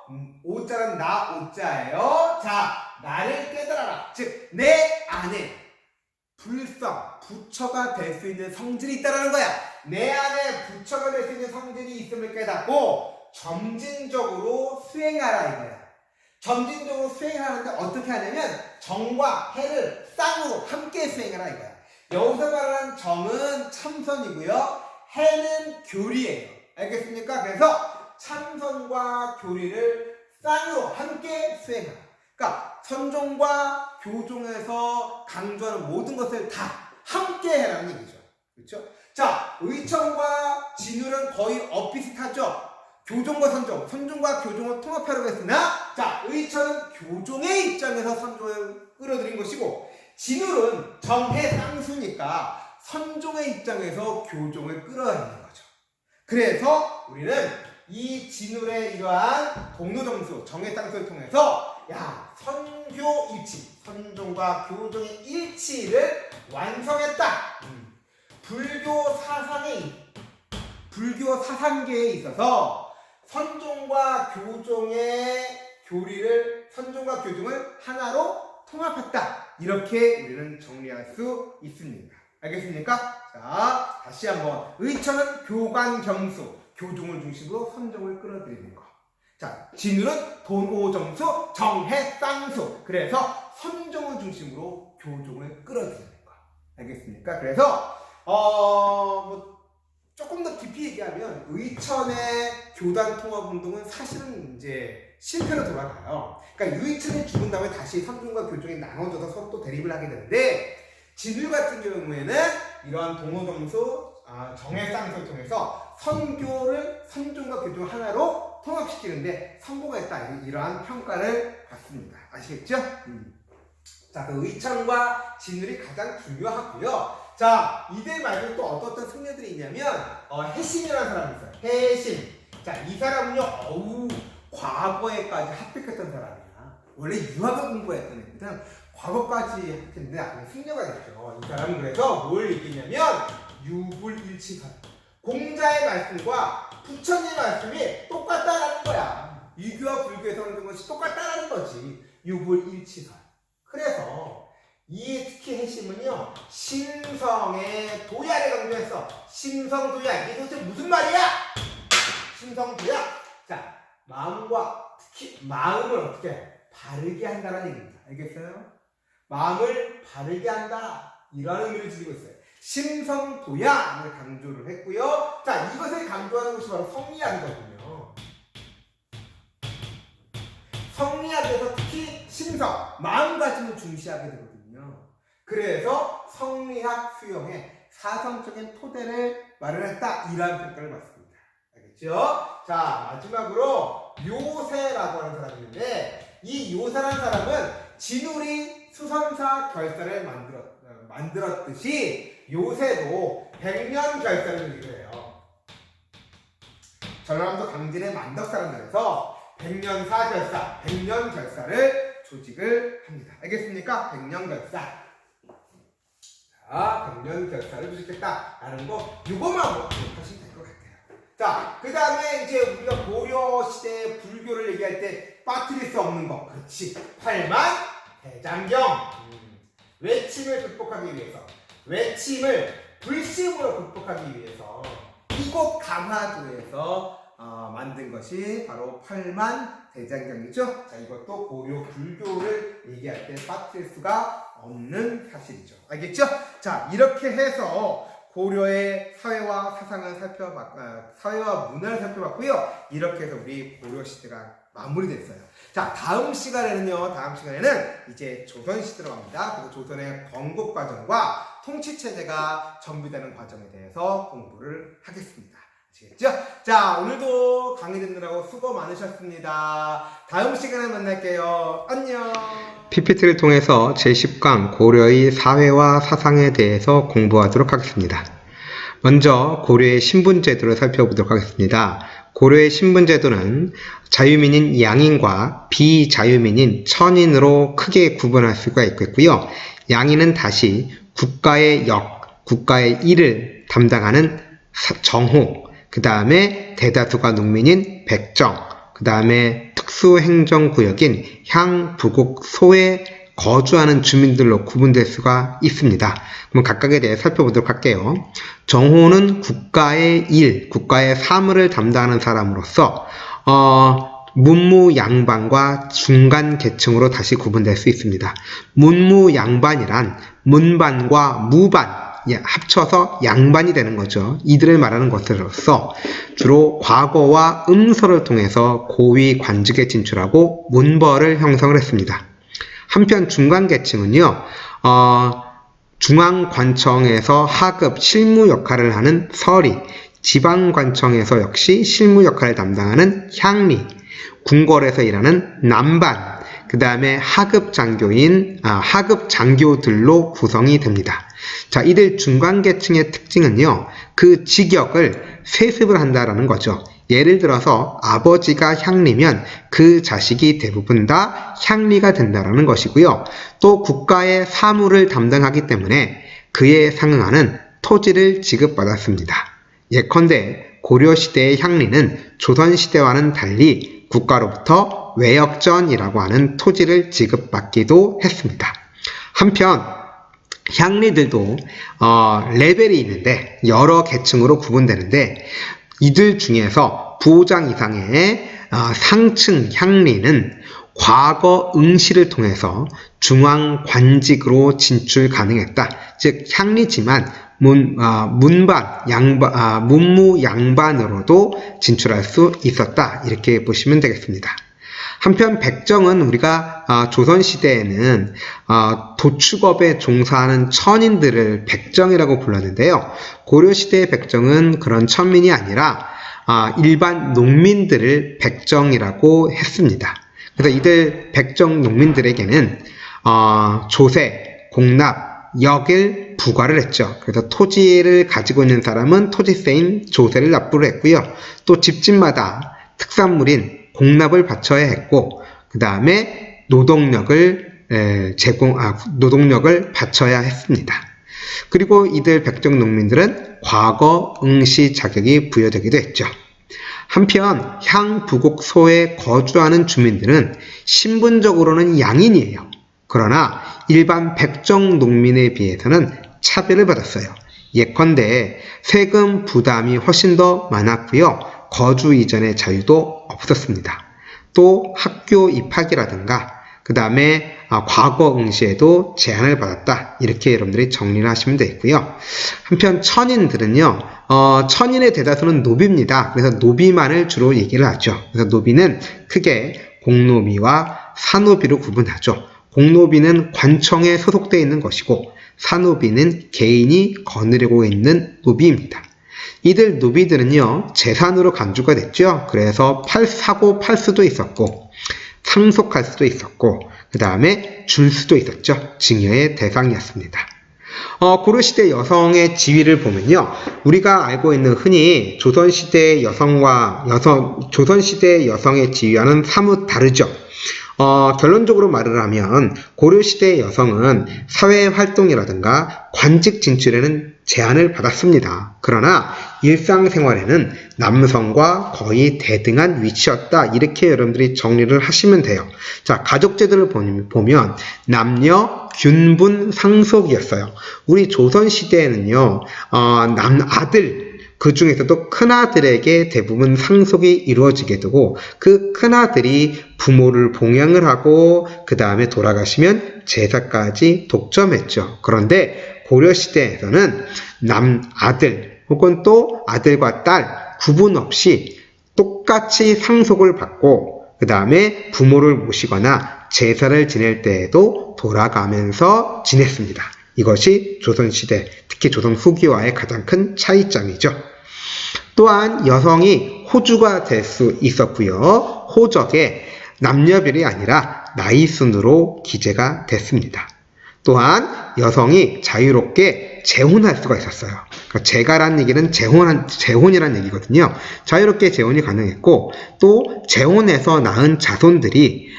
오자는 나 오자예요. 자, 나를 깨달아라. 즉, 내 안에 부처가 될 수 있는 성질이 있다는 거야. 내 안에 부처가 될 수 있는 성질이 있음을 깨닫고 점진적으로 수행하라 이거야. 점진적으로 수행하는데 어떻게 하냐면 정과 해를 쌍으로 함께 수행하라 이거야. 여기서 말하는 정은 참선이고요. 해는 교리예요. 알겠습니까? 그래서 참선과 교리를 쌍으로 함께 수행하라. 그러니까 선종과 교종에서 강조하는 모든 것을 다 함께 해라는 얘기죠. 그렇죠? 자, 의천과 진울은 거의 엇비슷하죠. 교종과 선종, 선종과 교종을 통합하려고 했으나 자, 의천은 교종의 입장에서 선종을 끌어들인 것이고 진울은 정해 쌍수니까 선종의 입장에서 교종을 끌어들이는 거죠. 그래서 우리는 이 진울의 이러한 동로점수, 정해쌍수를 통해서 선교 일치, 선종과 교종의 일치를 완성했다. 불교 사상계에 있어서 선종과 교종의 선종과 교종을 하나로 통합했다. 이렇게 우리는 정리할 수 있습니다. 알겠습니까? 자, 다시 한번 의천은 교관겸수, 교종을 중심으로 선종을 끌어들이는 것. 자, 진울은 돈오점수, 정해쌍수. 그래서 선종을 중심으로 교종을 끌어들이는 것. 알겠습니까? 그래서 조금 더 깊이 얘기하면 의천의 교단 통합 운동은 사실은 이제 실패로 돌아가요. 그러니까 의천이 죽은 다음에 다시 선종과 교종이 나눠져서 서로 또 대립을 하게 되는데 진울 같은 경우에는 이러한 동오점수, 정해쌍수를 통해서 선종과 교종을 하나로 통합시키는데 성공했다. 이러한 평가를 받습니다. 아시겠죠? 자, 그 의창과 진울이 가장 중요하고요. 자, 이들 말고 또 어떤 승려들이 있냐면 해심이라는 사람이 있어요. 해심. 자, 이 사람은요, 과거에까지 합격했던 사람이야. 원래 유학을 공부했던 애들은 과거까지 합격했는데 나중에 승려가 됐죠. 이 사람은 그래서 뭘 얘기했냐면 유불일치선. 공자의 말씀과 부처님의 말씀이 똑같다라는 거야. 유교와 불교에서 하는 것이 똑같다라는 거지. 유불일치선. 그래서 특히 해심은요, 심성의 도야를 강조했어. 심성도야. 이게 도대체 무슨 말이야? 심성도야. 자, 마음과 특히 마음을 어떻게 바르게 한다는 얘기입니다. 알겠어요? 마음을 바르게 한다. 이런 의미를 지니고 있어요. 심성도야를 강조를 했고요. 자, 이것을 강조하는 것이 바로 성리학이거든요. 성리학에서 특히 심성, 마음가짐을 중시하게 되거든요. 그래서 성리학 수용에 사성적인 토대를 마련했다. 이러한 평가를 받습니다. 알겠죠? 자, 마지막으로 요세라고 하는 사람이 있는데, 이 요세라는 사람은 진울이 수선사 결사를 만들었듯이 요새도 백년 결사를 얘기해요. 전라남도 강진의 만덕사람들에서 백년사 결사, 백년 결사를 조직을 합니다. 알겠습니까? 백년 결사. 자, 백년 결사를 조직했다라는 거, 요거만 기억하시면 될 것 같아요. 자, 그 다음에 이제 우리가 고려 시대 불교를 얘기할 때 빠뜨릴 수 없는 거. 그렇지. 팔만 대장경. 외침을 극복하기 위해서, 외침을 불심으로 극복하기 위해서 이곳 강화도에서 만든 것이 바로 팔만 대장경이죠. 자, 이것도 고려 불교를 얘기할 때 빠뜨릴 수가 없는 사실이죠. 알겠죠? 자, 이렇게 해서 고려의 사회와 사상을 사회와 문화를 살펴봤고요. 이렇게 해서 우리 고려 시대가 마무리됐어요. 자, 다음 시간에는 이제 조선시대로 갑니다. 그래서 조선의 건국 과정과 통치체제가 정비되는 과정에 대해서 공부를 하겠습니다. 아시겠죠? 자, 오늘도 강의 듣느라고 수고 많으셨습니다. 다음 시간에 만날게요. 안녕. PPT를 통해서 제10강 고려의 사회와 사상에 대해서 공부하도록 하겠습니다. 먼저 고려의 신분제도를 살펴보도록 하겠습니다. 고려의 신분제도는 자유민인 양인과 비자유민인 천인으로 크게 구분할 수가 있겠고요. 양인은 다시 국가의 국가의 일을 담당하는 정호, 그 다음에 대다수가 농민인 백정, 그 다음에 특수행정구역인 향, 부국, 소에 거주하는 주민들로 구분될 수가 있습니다. 그럼 각각에 대해 살펴보도록 할게요. 정호는 국가의 일, 국가의 사물을 담당하는 사람으로서 문무양반과 중간 계층으로 다시 구분될 수 있습니다. 문무양반이란 문반과 무반, 합쳐서 양반이 되는 거죠. 이들을 말하는 것으로서 주로 과거와 음서를 통해서 고위 관직에 진출하고 문벌을 형성을 했습니다. 한편 중간계층은요, 중앙관청에서 하급 실무 역할을 하는 서리, 지방관청에서 역시 실무 역할을 담당하는 향리, 궁궐에서 일하는 남반, 그 다음에 하급 장교들로 구성이 됩니다. 자, 이들 중간계층의 특징은요, 그 직역을 세습을 한다라는 거죠. 예를 들어서 아버지가 향리면 그 자식이 대부분 다 향리가 된다라는 것이고요. 또 국가의 사물을 담당하기 때문에 그에 상응하는 토지를 지급받았습니다. 예컨대 고려시대의 향리는 조선시대와는 달리 국가로부터 외역전이라고 하는 토지를 지급받기도 했습니다. 한편 향리들도 레벨이 있는데 여러 계층으로 구분되는데 이들 중에서 부호장 이상의 상층 향리는 과거 응시를 통해서 중앙관직으로 진출 가능했다. 즉 향리지만 문무 양반으로도 진출할 수 있었다. 이렇게 보시면 되겠습니다. 한편 백정은 우리가 조선시대에는 도축업에 종사하는 천인들을 백정이라고 불렀는데요. 고려시대의 백정은 그런 천민이 아니라 일반 농민들을 백정이라고 했습니다. 그래서 이들 백정 농민들에게는 조세, 공납, 역을 부과를 했죠. 그래서 토지를 가지고 있는 사람은 토지세인 조세를 납부를 했고요. 또 집집마다 특산물인 공납을 바쳐야 했고, 그 다음에 노동력을 바쳐야 했습니다. 그리고 이들 백정 농민들은 과거 응시 자격이 부여되기도 했죠. 한편 향부곡소에 거주하는 주민들은 신분적으로는 양인이에요. 그러나 일반 백정 농민에 비해서는 차별을 받았어요. 예컨대 세금 부담이 훨씬 더 많았고요. 거주 이전의 자유도 없었습니다. 또 학교 입학이라든가 그 다음에 과거 응시에도 제한을 받았다. 이렇게 여러분들이 정리를 하시면 되겠고요. 한편 천인들은요. 천인의 대다수는 노비입니다. 그래서 노비만을 주로 얘기를 하죠. 그래서 노비는 크게 공노비와 사노비로 구분하죠. 공노비는 관청에 소속되어 있는 것이고 사노비는 개인이 거느리고 있는 노비입니다. 이들 노비들은요. 재산으로 간주가 됐죠. 그래서 사고 팔 수도 있었고 상속할 수도 있었고 그 다음에 줄 수도 있었죠. 증여의 대상이었습니다. 고려시대 여성의 지위를 보면요. 우리가 알고 있는 흔히 조선시대 여성의 지위와는 사뭇 다르죠. 결론적으로 말을 하면 고려시대 여성은 사회활동이라든가 관직 진출에는 제한을 받았습니다. 그러나 일상생활에는 남성과 거의 대등한 위치였다. 이렇게 여러분들이 정리를 하시면 돼요. 자, 가족제도를 보면 남녀 균분 상속이었어요. 우리 조선시대에는요, 아들, 그 중에서도 큰아들에게 대부분 상속이 이루어지게 되고 그 큰아들이 부모를 봉양을 하고 그 다음에 돌아가시면 제사까지 독점했죠. 그런데 고려시대에서는 아들 혹은 또 아들과 딸 구분 없이 똑같이 상속을 받고 그 다음에 부모를 모시거나 제사를 지낼 때에도 돌아가면서 지냈습니다. 이것이 조선시대, 특히 조선 후기와의 가장 큰 차이점이죠. 또한 여성이 호주가 될 수 있었고요. 호적에 남녀별이 아니라 나이 순으로 기재가 됐습니다. 또한 여성이 자유롭게 재혼할 수가 있었어요. 그러니까 재가라는 얘기는 재혼이라는 얘기거든요. 자유롭게 재혼이 가능했고 또 재혼해서 낳은 자손들이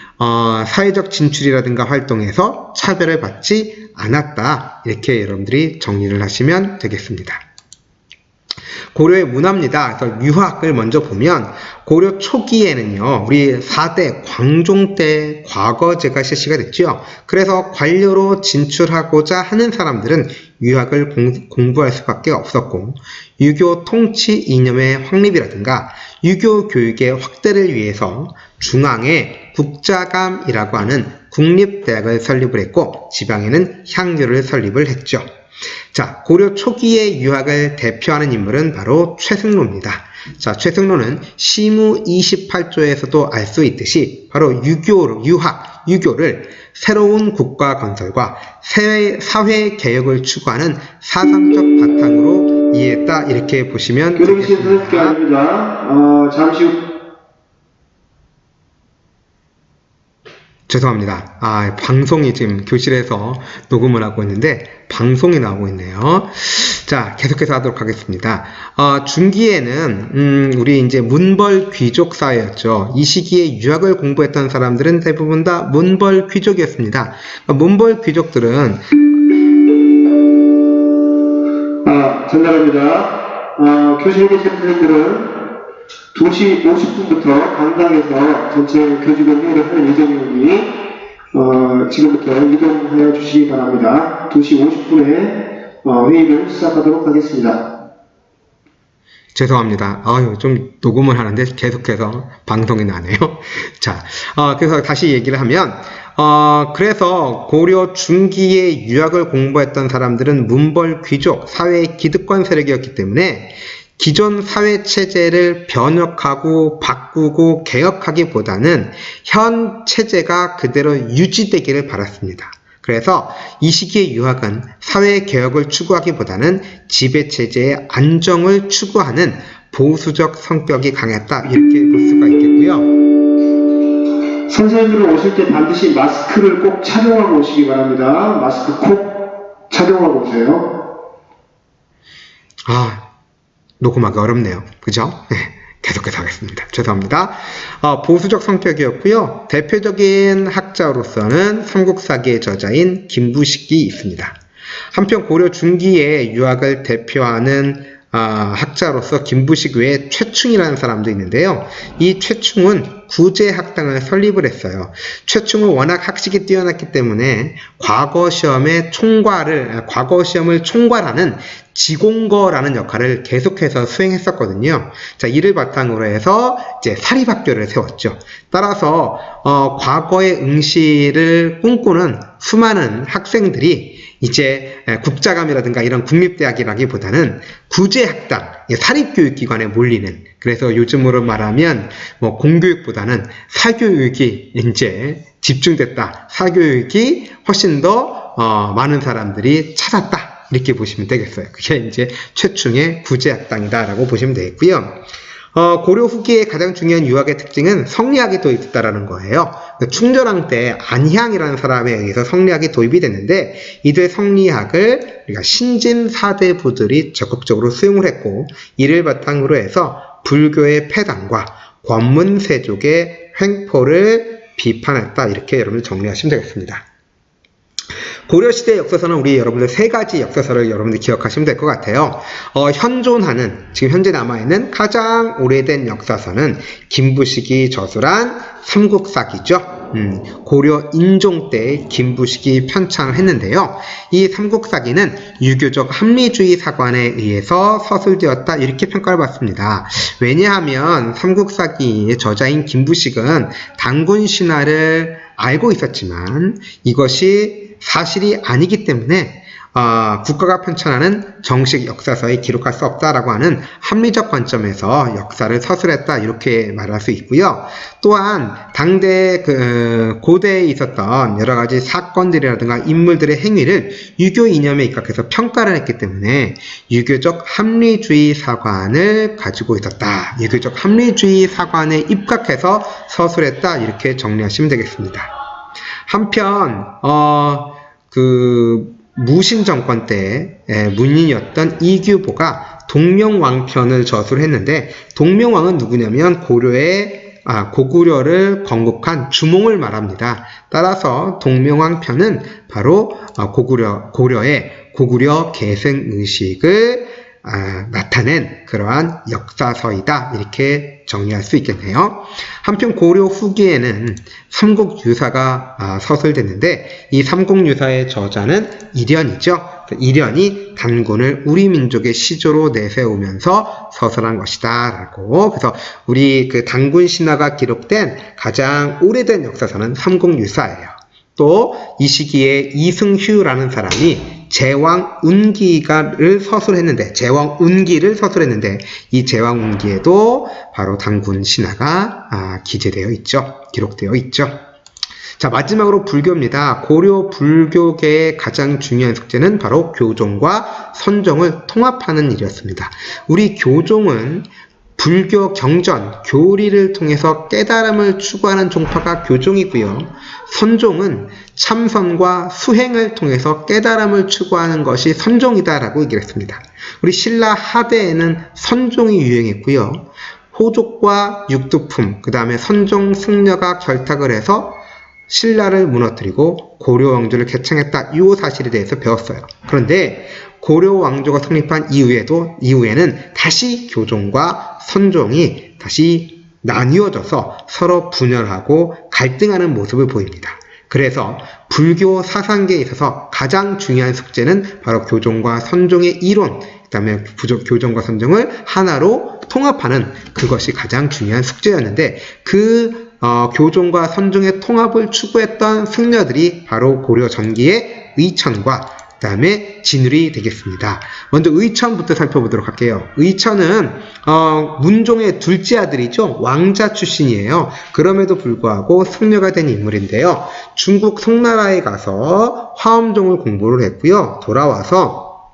사회적 진출이라든가 활동에서 차별을 받지 않았다. 이렇게 여러분들이 정리를 하시면 되겠습니다. 고려의 문화입니다. 그래서 유학을 먼저 보면 고려 초기에는요. 우리 4대 광종 때 과거제가 실시가 됐죠. 그래서 관료로 진출하고자 하는 사람들은 유학을 공부할 수밖에 없었고 유교 통치 이념의 확립이라든가 유교 교육의 확대를 위해서 중앙에 국자감이라고 하는 국립대학을 설립을 했고 지방에는 향교를 설립을 했죠. 자, 고려 초기의 유학을 대표하는 인물은 바로 최승로입니다. 자, 최승로는 시무 28조에서도 알 수 있듯이 바로 유교를 새로운 국가 건설과 사회 개혁을 추구하는 사상적 바탕으로 이해했다. 이렇게 보시면 되겠습니다. 잠시 후 죄송합니다. 방송이 지금 교실에서 녹음을 하고 있는데 방송이 나오고 있네요. 자, 계속해서 하도록 하겠습니다. 중기에는 우리 이제 문벌 귀족 사회였죠. 이 시기에 유학을 공부했던 사람들은 대부분 다 문벌 귀족이었습니다. 문벌 귀족들은 전달합니다. 교실에 계신 선생님들은 2시 50분부터 강당에서 전체 교직원 회의를 하는 예정이오니 지금부터 이동하여 주시기 바랍니다. 2시 50분에 회의를 시작하도록 하겠습니다. 죄송합니다. 좀 녹음을 하는데 계속해서 방송이 나네요. 자, 그래서 다시 얘기를 하면 그래서 고려 중기에 유학을 공부했던 사람들은 문벌 귀족, 사회의 기득권 세력이었기 때문에 기존 사회체제를 변혁하고 바꾸고 개혁하기보다는 현 체제가 그대로 유지되기를 바랐습니다. 그래서 이 시기의 유학은 사회개혁을 추구하기보다는 지배체제의 안정을 추구하는 보수적 성격이 강했다 이렇게 볼 수가 있겠고요. 선생님들 오실 때 반드시 마스크를 꼭 착용하고 오시기 바랍니다. 마스크 꼭 착용하고 오세요. 녹음하기 어렵네요. 그죠? 네, 계속해서 하겠습니다. 죄송합니다. 보수적 성격이었고요. 대표적인 학자로서는 삼국사기의 저자인 김부식이 있습니다. 한편 고려 중기의 유학을 대표하는 학자로서 김부식 외에 최충이라는 사람도 있는데요. 이 최충은 구제학당을 설립을 했어요. 최충은 워낙 학식이 뛰어났기 때문에 과거 시험을 총괄하는 지공거라는 역할을 계속해서 수행했었거든요. 자, 이를 바탕으로 해서 이제 사립학교를 세웠죠. 따라서 과거의 응시를 꿈꾸는 수많은 학생들이 이제 국자감이라든가 이런 국립대학이라기보다는 구제학당, 사립교육기관에 몰리는, 그래서 요즘으로 말하면 뭐 공교육보다는 사교육이 이제 집중됐다. 사교육이 훨씬 더 많은 사람들이 찾았다. 이렇게 보시면 되겠어요. 그게 이제 최충의 구제학당이다라고 보시면 되겠고요. 고려 후기의 가장 중요한 유학의 특징은 성리학이 도입됐다라는 거예요. 충전왕 때 안희양이라는 사람에 의해서 성리학이 도입이 됐는데, 이들 성리학을 우리가 신진 사대부들이 적극적으로 수용을 했고, 이를 바탕으로 해서 불교의 폐단과 권문세족의 횡포를 비판했다. 이렇게 여러분들 정리하시면 되겠습니다. 고려시대 역사서는 우리 여러분들 세 가지 역사서를 여러분들 기억하시면 될 것 같아요. 현존하는, 지금 현재 남아있는 가장 오래된 역사서는 김부식이 저술한 삼국사기죠. 고려 인종 때 김부식이 편찬을 했는데요. 이 삼국사기는 유교적 합리주의 사관에 의해서 서술되었다 이렇게 평가를 받습니다. 왜냐하면 삼국사기의 저자인 김부식은 단군 신화를 알고 있었지만 이것이 사실이 아니기 때문에 국가가 편찬하는 정식 역사서에 기록할 수 없다라고 하는 합리적 관점에서 역사를 서술했다 이렇게 말할 수 있고요. 또한 당대 고대에 있었던 여러 가지 사건들이라든가 인물들의 행위를 유교 이념에 입각해서 평가를 했기 때문에 유교적 합리주의 사관을 가지고 있었다. 유교적 합리주의 사관에 입각해서 서술했다 이렇게 정리하시면 되겠습니다. 한편 무신 정권 때 문인이었던 이규보가 동명왕편을 저술했는데, 동명왕은 누구냐면 고구려를 건국한 주몽을 말합니다. 따라서 동명왕편은 바로 고려의 고구려 계승의식을 나타낸 그러한 역사서이다 이렇게 정리할 수 있겠네요. 한편 고려 후기에는 삼국유사가 서술됐는데, 이 삼국유사의 저자는 이련이죠. 이련이 단군을 우리 민족의 시조로 내세우면서 서술한 것이다 라고. 그래서 우리 단군 신화가 기록된 가장 오래된 역사서는 삼국유사예요. 또 이 시기에 이승휴라는 사람이 제왕운기를 서술했는데, 이 제왕운기에도 바로 단군 신화가 기재되어 있죠. 기록되어 있죠. 자, 마지막으로 불교입니다. 고려 불교계의 가장 중요한 숙제는 바로 교종과 선종을 통합하는 일이었습니다. 우리 교종은 불교 경전, 교리를 통해서 깨달음을 추구하는 종파가 교종이고요. 선종은 참선과 수행을 통해서 깨달음을 추구하는 것이 선종이다라고 얘기를 했습니다. 우리 신라 하대에는 선종이 유행했고요. 호족과 육두품, 그 다음에 선종 승려가 결탁을 해서 신라를 무너뜨리고 고려 왕조를 개창했다. 이 사실에 대해서 배웠어요. 그런데 고려 왕조가 성립한 이후에는 다시 교종과 선종이 다시 나뉘어져서 서로 분열하고 갈등하는 모습을 보입니다. 그래서 불교 사상계에 있어서 가장 중요한 숙제는 바로 교종과 선종의 이론, 그 다음에 교종과 선종을 하나로 통합하는 그것이 가장 중요한 숙제였는데, 교종과 선종의 통합을 추구했던 승려들이 바로 고려 전기의 의천과 그 다음에 진울이 되겠습니다. 먼저 의천부터 살펴보도록 할게요. 의천은 문종의 둘째 아들이죠. 왕자 출신이에요. 그럼에도 불구하고 승려가 된 인물인데요. 중국 송나라에 가서 화엄종을 공부를 했고요. 돌아와서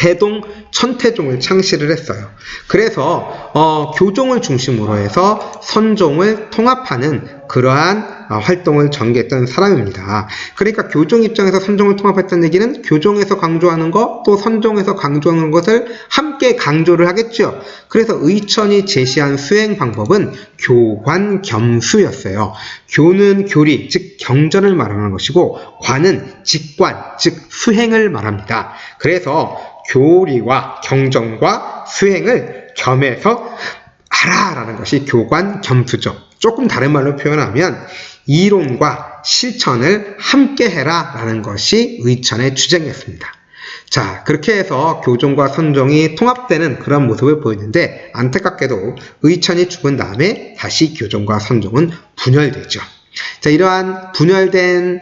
해동 천태종을 창시를 했어요. 그래서 교종을 중심으로 해서 선종을 통합하는 그러한 활동을 전개했던 사람입니다. 그러니까 교종 입장에서 선종을 통합했다는 얘기는 교종에서 강조하는 것, 또 선종에서 강조하는 것을 함께 강조를 하겠죠. 그래서 의천이 제시한 수행 방법은 교관겸수였어요. 교는 교리, 즉 경전을 말하는 것이고, 관은 직관, 즉 수행을 말합니다. 그래서 교리와 경전과 수행을 겸해서 하라라는 것이 교관겸수죠. 조금 다른 말로 표현하면 이론과 실천을 함께 해라 라는 것이 의천의 주장이었습니다. 자, 그렇게 해서 교종과 선종이 통합되는 그런 모습을 보이는데, 안타깝게도 의천이 죽은 다음에 다시 교종과 선종은 분열되죠. 자, 이러한 분열된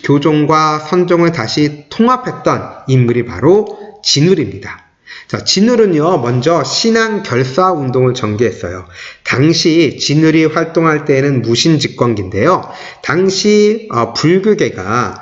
교종과 선종을 다시 통합했던 인물이 바로 진울입니다. 자, 진울은요, 먼저 신앙 결사 운동을 전개했어요. 당시 진울이 활동할 때에는 무신직광기인데요. 당시 불교계가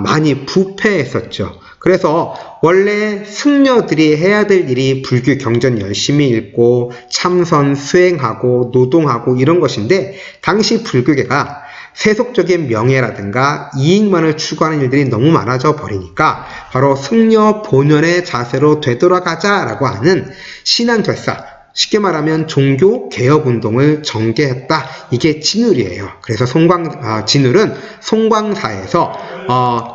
많이 부패했었죠. 그래서 원래 승려들이 해야 될 일이 불교 경전 열심히 읽고 참선, 수행하고 노동하고 이런 것인데, 당시 불교계가 세속적인 명예라든가 이익만을 추구하는 일들이 너무 많아져 버리니까 바로 승려 본연의 자세로 되돌아가자라고 하는 신앙결사, 쉽게 말하면 종교 개혁 운동을 전개했다. 이게 진울이에요. 그래서 진울은 송광사에서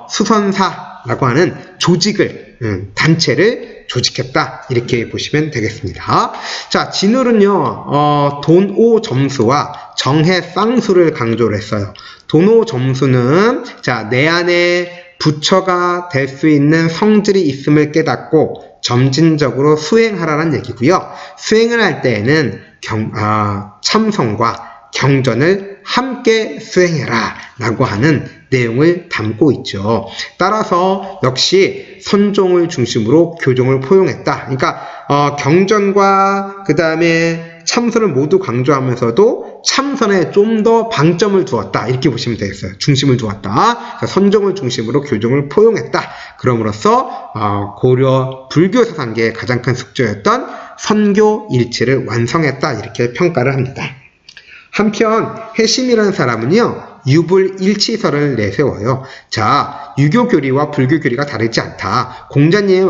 수선사라고 하는 조직을, 단체를 조직했다. 이렇게 보시면 되겠습니다. 자, 진울은요, 돈오점수와 정해쌍수를 강조를 했어요. 돈오점수는, 자, 내 안에 부처가 될 수 있는 성질이 있음을 깨닫고 점진적으로 수행하라는 얘기고요. 수행을 할 때에는 참선과 경전을 함께 수행해라 라고 하는 내용을 담고 있죠. 따라서 역시 선종을 중심으로 교종을 포용했다. 그러니까 경전과 그 다음에 참선을 모두 강조하면서도 참선에 좀 더 방점을 두었다. 이렇게 보시면 되겠어요. 중심을 두었다. 선종을 중심으로 교종을 포용했다. 그럼으로써 고려 불교 사상계의 가장 큰 숙제였던 선교 일치를 완성했다. 이렇게 평가를 합니다. 한편 해심이라는 사람은요, 유불일치설을 내세워요. 자, 유교 교리와 불교 교리가 다르지 않다. 공자님의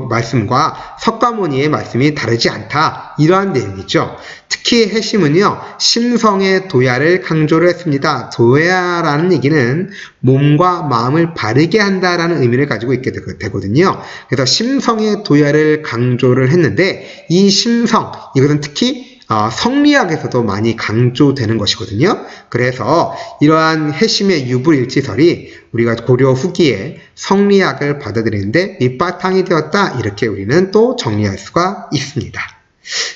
말씀과 석가모니의 말씀이 다르지 않다. 이러한 내용이죠. 특히 해심은요, 심성의 도야를 강조를 했습니다. 도야라는 얘기는 몸과 마음을 바르게 한다라는 의미를 가지고 있게 되거든요. 그래서 심성의 도야를 강조를 했는데, 이 심성, 이것은 특히 성리학에서도 많이 강조되는 것이거든요. 그래서 이러한 해심의 유불일치설이 우리가 고려 후기에 성리학을 받아들이는데 밑바탕이 되었다. 이렇게 우리는 또 정리할 수가 있습니다.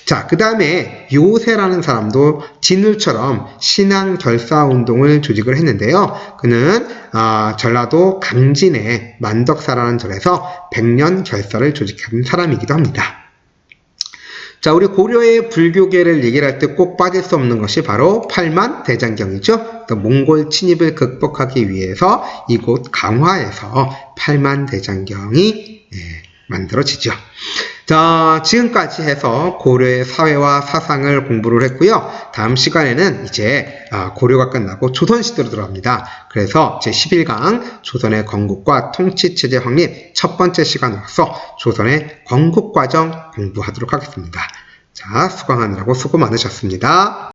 자, 그 다음에 요세라는 사람도 진울처럼 신앙 결사 운동을 조직을 했는데요. 그는 전라도 강진의 만덕사라는 절에서 백년 결사를 조직한 사람이기도 합니다. 자, 우리 고려의 불교계를 얘기를 할 때 꼭 빠질 수 없는 것이 바로 팔만대장경이죠. 몽골 침입을 극복하기 위해서 이곳 강화에서 팔만대장경이 만들어지죠. 자, 지금까지 해서 고려의 사회와 사상을 공부를 했고요. 다음 시간에는 이제 고려가 끝나고 조선시대로 들어갑니다. 그래서 제11강 조선의 건국과 통치체제 확립 첫 번째 시간으로서 조선의 건국과정 공부하도록 하겠습니다. 자, 수강하느라고 수고 많으셨습니다.